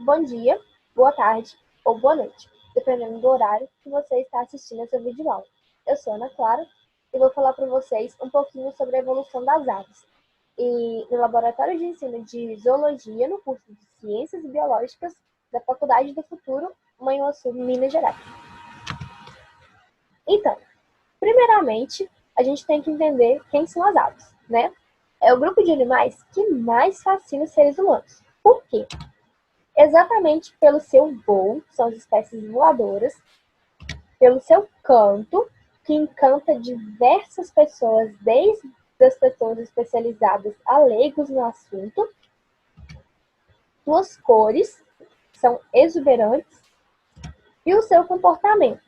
Bom dia, boa tarde ou boa noite, dependendo do horário que você está assistindo essa videoaula. Eu sou Ana Clara e vou falar para vocês um pouquinho sobre a evolução das aves. E no Laboratório de Ensino de Zoologia, no curso de Ciências Biológicas da Faculdade do Futuro, Manhuaçu, Minas Gerais. Então, primeiramente, a gente tem que entender quem são as aves, né? É o grupo de animais que mais fascina os seres humanos. Por quê? Exatamente pelo seu voo, são as espécies voadoras, pelo seu canto, que encanta diversas pessoas, desde as pessoas especializadas a leigos no assunto, suas cores, são exuberantes, e o seu comportamento,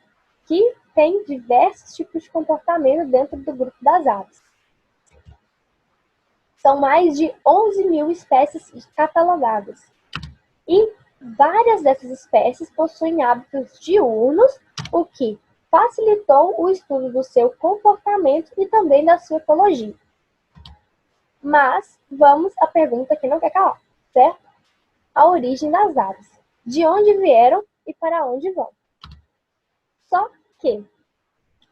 que tem diversos tipos de comportamento dentro do grupo das aves. São mais de 11 mil espécies catalogadas. E várias dessas espécies possuem hábitos diurnos, o que facilitou o estudo do seu comportamento e também da sua ecologia. Mas vamos à pergunta que não quer calar, certo? A origem das aves. De onde vieram e para onde vão? Só que,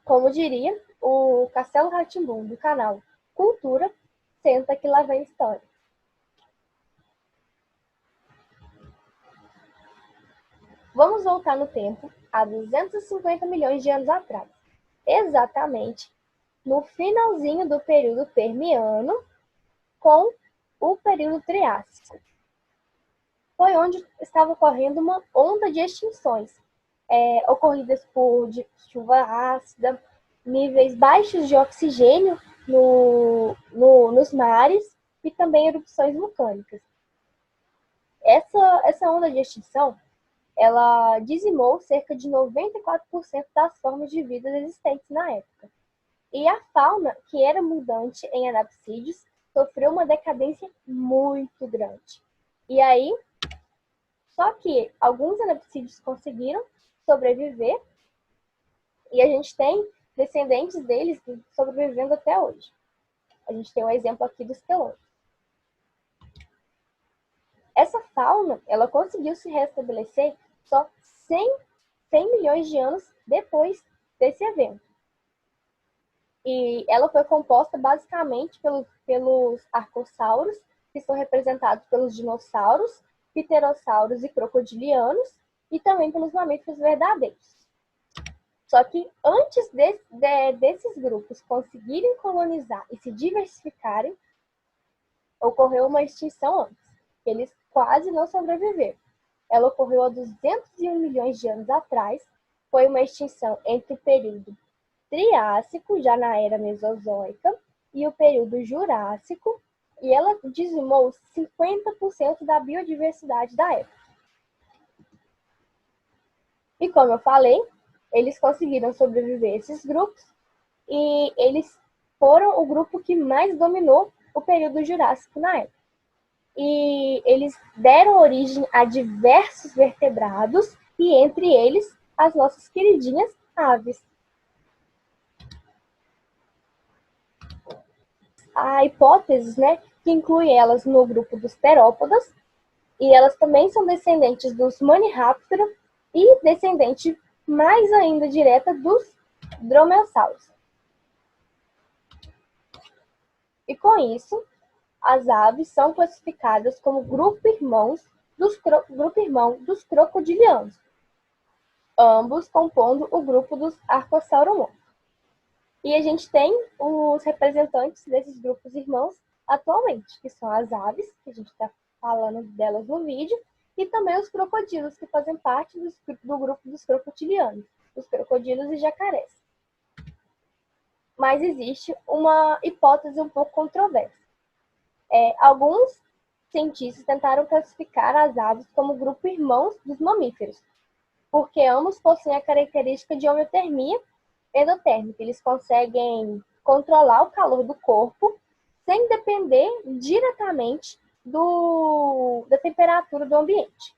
como diria o Castelo Rá-Tim-Bum do canal Cultura, senta que lá vem história. Vamos voltar no tempo a 250 milhões de anos atrás, exatamente no finalzinho do período Permiano com o período Triássico. Foi onde estava ocorrendo uma onda de extinções, ocorridas por chuva ácida, níveis baixos de oxigênio nos mares e também erupções vulcânicas. Essa onda de extinção, ela dizimou cerca de 94% das formas de vida existentes na época. E a fauna, que era abundante em anapsídeos, sofreu uma decadência muito grande. E aí, só que alguns anapsídeos conseguiram sobreviver e a gente tem descendentes deles sobrevivendo até hoje. A gente tem um exemplo aqui dos quelônios. Essa fauna, ela conseguiu se restabelecer só 100 milhões de anos depois desse evento. E ela foi composta basicamente pelos arcossauros, que são representados pelos dinossauros, pterossauros e crocodilianos, e também pelos mamíferos verdadeiros. Só que antes desses grupos conseguirem colonizar e se diversificarem, ocorreu uma extinção antes. Eles quase não sobreviveram. Ela ocorreu há 201 milhões de anos atrás. Foi uma extinção entre o período Triássico, já na era Mesozoica, e o período Jurássico, e ela dizimou 50% da biodiversidade da época. E como eu falei, eles conseguiram sobreviver esses grupos, e eles foram o grupo que mais dominou o período Jurássico na época. E eles deram origem a diversos vertebrados, e entre eles, as nossas queridinhas aves. Há hipóteses, né, que inclui elas no grupo dos terópodas, e elas também são descendentes dos Maniraptora e descendente mais ainda direta dos dromeossauros. E com isso, as aves são classificadas como grupo irmão dos crocodilianos, ambos compondo o grupo dos arcosauromorfos. E a gente tem os representantes desses grupos irmãos atualmente, que são as aves, que a gente está falando delas no vídeo, e também os crocodilos, que fazem parte do grupo dos crocodilianos, os crocodilos e jacarés. Mas existe uma hipótese um pouco controversa. Alguns cientistas tentaram classificar as aves como grupo irmãos dos mamíferos, porque ambos possuem a característica de homeotermia endotérmica. Eles conseguem controlar o calor do corpo sem depender diretamente da temperatura do ambiente.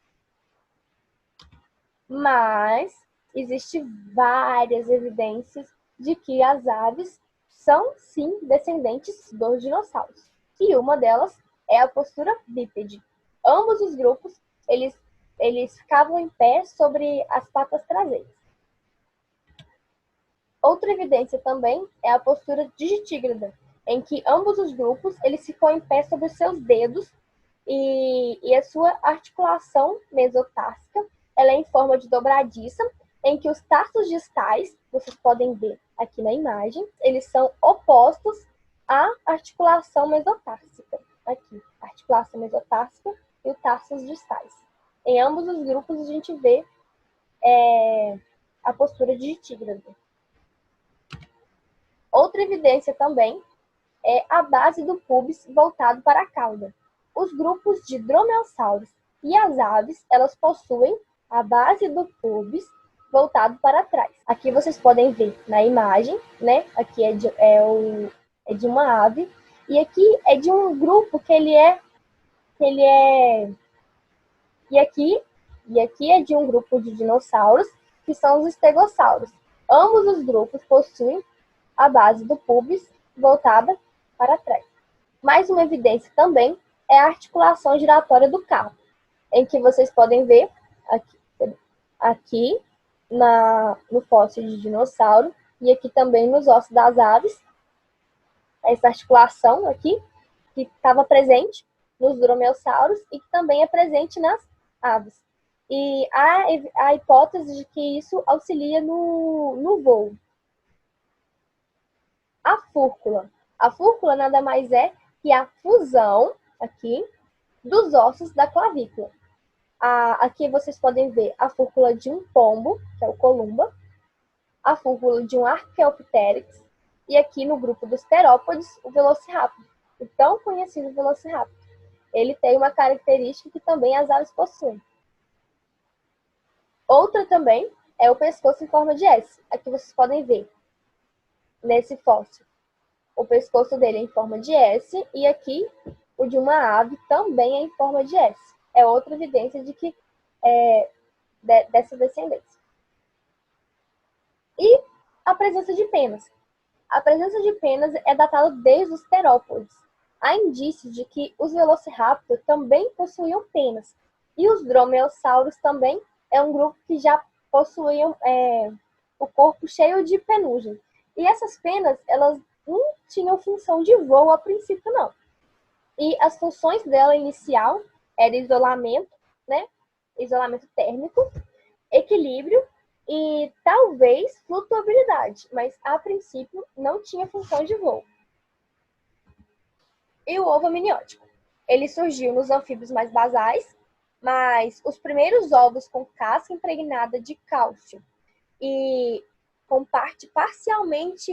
Mas existem várias evidências de que as aves são, sim, descendentes dos dinossauros. E uma delas é a postura bípede. Ambos os grupos, eles eles ficavam em pé sobre as patas traseiras. Outra evidência também é a postura digitígrada, em que ambos os grupos eles ficam em pé sobre os seus dedos e a sua articulação mesotársica ela é em forma de dobradiça, em que os tarsos distais, vocês podem ver aqui na imagem, eles são opostos à articulação mesotársica. Aqui, a articulação mesotársica e os tarsos distais. Em ambos os grupos a gente vê a postura digitígrada. Outra evidência também é a base do pubis voltado para a cauda. Os grupos de dromeossauros e as aves, elas possuem a base do pubis voltado para trás. Aqui vocês podem ver na imagem, né? Aqui é de uma ave e aqui é de um grupo e aqui é de um grupo de dinossauros que são os estegossauros. Ambos os grupos possuem a base do pubis voltada para trás. Mais uma evidência também é a articulação giratória do carpo, em que vocês podem ver aqui no fóssil de dinossauro e aqui também nos ossos das aves, essa articulação aqui, que estava presente nos dromeossauros e que também é presente nas aves. E há a hipótese de que isso auxilia no voo. A fúrcula. A fúrcula nada mais é que a fusão aqui dos ossos da clavícula. Aqui vocês podem ver a fúrcula de um pombo, que é o columba, a fúrcula de um Archaeopteryx, e aqui no grupo dos terópodes, o Velociraptor, o tão conhecido Velociraptor. Ele tem uma característica que também as aves possuem. Outra também é o pescoço em forma de S. Aqui vocês podem ver, nesse fóssil, o pescoço dele é em forma de S, e aqui o de uma ave também é em forma de S. É outra evidência de que dessa descendência. E a presença de penas. A presença de penas é datada desde os terópodes. Há indícios de que os Velociraptor também possuíam penas. E os dromeossauros também é um grupo que já possuíam o corpo cheio de penugem. E essas penas, elas não tinham função de voo a princípio, não. E as funções dela inicial era isolamento, né? Isolamento térmico, equilíbrio e talvez flutuabilidade, mas a princípio não tinha função de voo. E o ovo amniótico. Ele surgiu nos anfíbios mais basais, mas os primeiros ovos com casca impregnada de cálcio e com parte parcialmente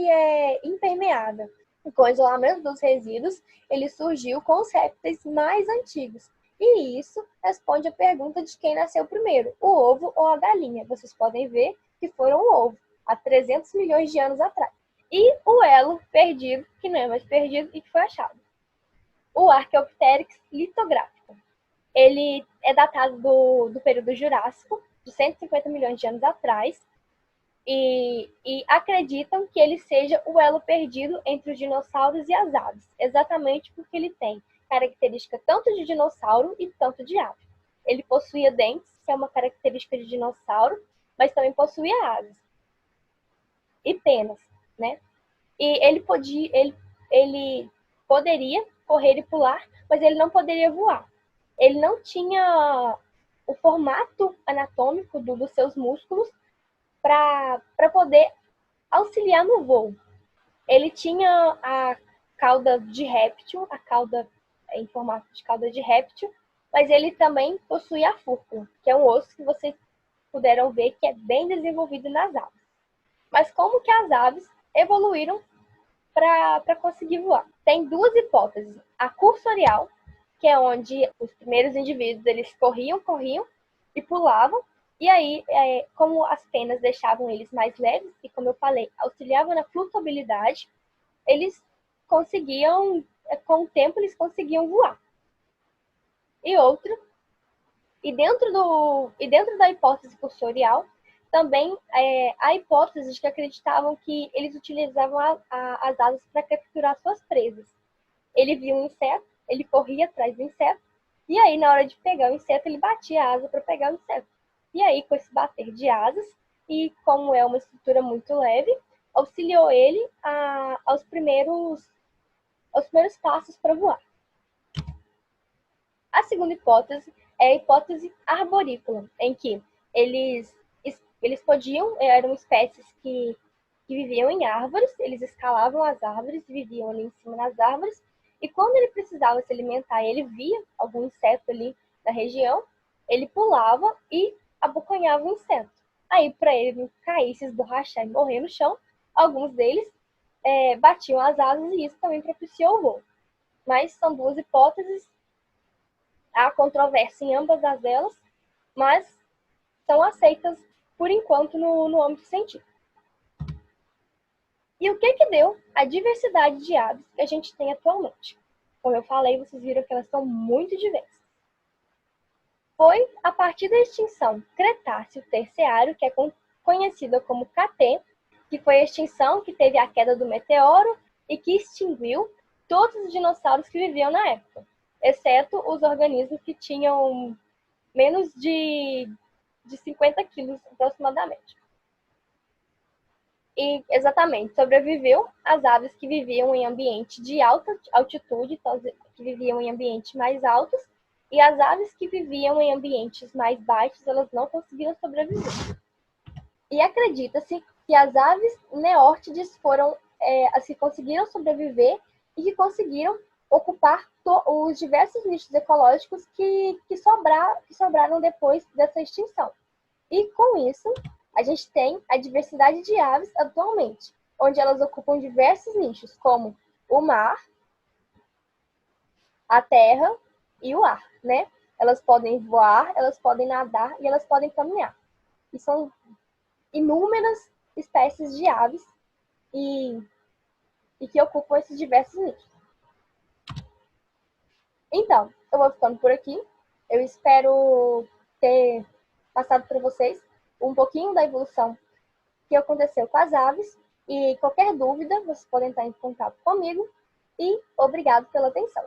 impermeada. Com o isolamento dos resíduos, ele surgiu com os répteis mais antigos. E isso responde à pergunta de quem nasceu primeiro, o ovo ou a galinha. Vocês podem ver que foram o ovo, há 300 milhões de anos atrás. E o elo perdido, que não é mais perdido e que foi achado. O Archaeopteryx litográfico. Ele é datado do período Jurássico, de 150 milhões de anos atrás, e acreditam que ele seja o elo perdido entre os dinossauros e as aves, exatamente porque ele tem característica tanto de dinossauro e tanto de ave. Ele possuía dentes, que é uma característica de dinossauro, mas também possuía aves. E penas, né? E ele poderia correr e pular, mas ele não poderia voar. Ele não tinha o formato anatômico dos seus músculos para poder auxiliar no voo. Ele tinha a cauda de réptil, a cauda em formato de cauda de réptil, mas ele também possuía a fúrcula, que é um osso que vocês puderam ver que é bem desenvolvido nas aves. Mas como que as aves evoluíram para conseguir voar? Tem duas hipóteses. A cursorial, que é onde os primeiros indivíduos eles corriam e pulavam, e aí, como as penas deixavam eles mais leves, e como eu falei, auxiliavam na flutuabilidade, eles conseguiam, com o tempo, eles conseguiam voar. E dentro da hipótese cursorial, também há hipóteses que acreditavam que eles utilizavam as asas para capturar suas presas. Ele via um inseto, ele corria atrás do inseto, E aí, na hora de pegar o inseto, ele batia a asa para pegar o inseto. E aí, com esse bater de asas, e como é uma estrutura muito leve, auxiliou ele aos primeiros passos para voar. A segunda hipótese é a hipótese arborícola, em que eles eram espécies que viviam em árvores, eles escalavam as árvores, viviam ali em cima das árvores, e quando ele precisava se alimentar, ele via algum inseto ali na região, ele pulava e abocanhava o inseto. Aí, para ele não cair, se esborrachar e morrer no chão, alguns deles batiam as asas e isso também propiciou o voo. Mas são duas hipóteses, há controvérsia em ambas as delas, mas são aceitas por enquanto no âmbito científico. E o que deu a diversidade de aves que a gente tem atualmente? Como eu falei, vocês viram que elas são muito diversas. Foi a partir da extinção Cretáceo-Terciário, que é conhecida como KT, que foi a extinção que teve a queda do meteoro e que extinguiu todos os dinossauros que viviam na época, exceto os organismos que tinham menos de 50 quilos aproximadamente. E, exatamente, sobreviveu as aves que viviam em ambiente de alta altitude, que viviam em ambientes mais altos, e as aves que viviam em ambientes mais baixos, elas não conseguiram sobreviver. E acredita-se que as aves neórtides conseguiram sobreviver e que conseguiram ocupar os diversos nichos ecológicos que sobraram depois dessa extinção. E com isso, a gente tem a diversidade de aves atualmente, onde elas ocupam diversos nichos, como o mar, a terra e o ar, né? Elas podem voar, elas podem nadar e elas podem caminhar. E são inúmeras espécies de aves e que ocupam esses diversos nichos. Então, eu vou ficando por aqui. Eu espero ter passado para vocês um pouquinho da evolução que aconteceu com as aves. E qualquer dúvida, vocês podem estar em contato comigo. E obrigado pela atenção.